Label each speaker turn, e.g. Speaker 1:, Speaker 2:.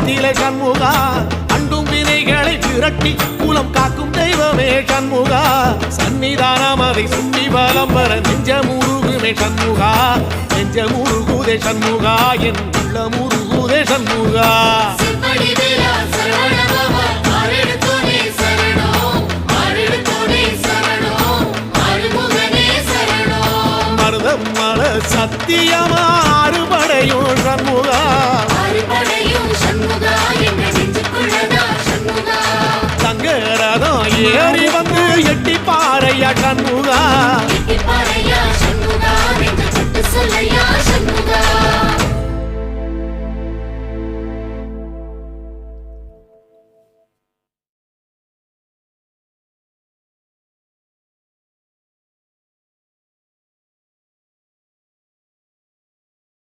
Speaker 1: நிலை சண்முகா அண்டும் வினைகளை விரட்டி குலம் காக்கும் தெய்வமே சண்முகா சன்னிதானம் அதை சுட்டி பலம் வர நெஞ்சமுருகுமே சண்முகா நெஞ்சமுருகுதே சண்முகா என் உள்ள முருகுதே சண்முகா மருதம் மல சத்தியமா அறுபடையும் சண்முகா தங்கரதம் ஏறி வந்து எட்டி பாறையா சண்முகா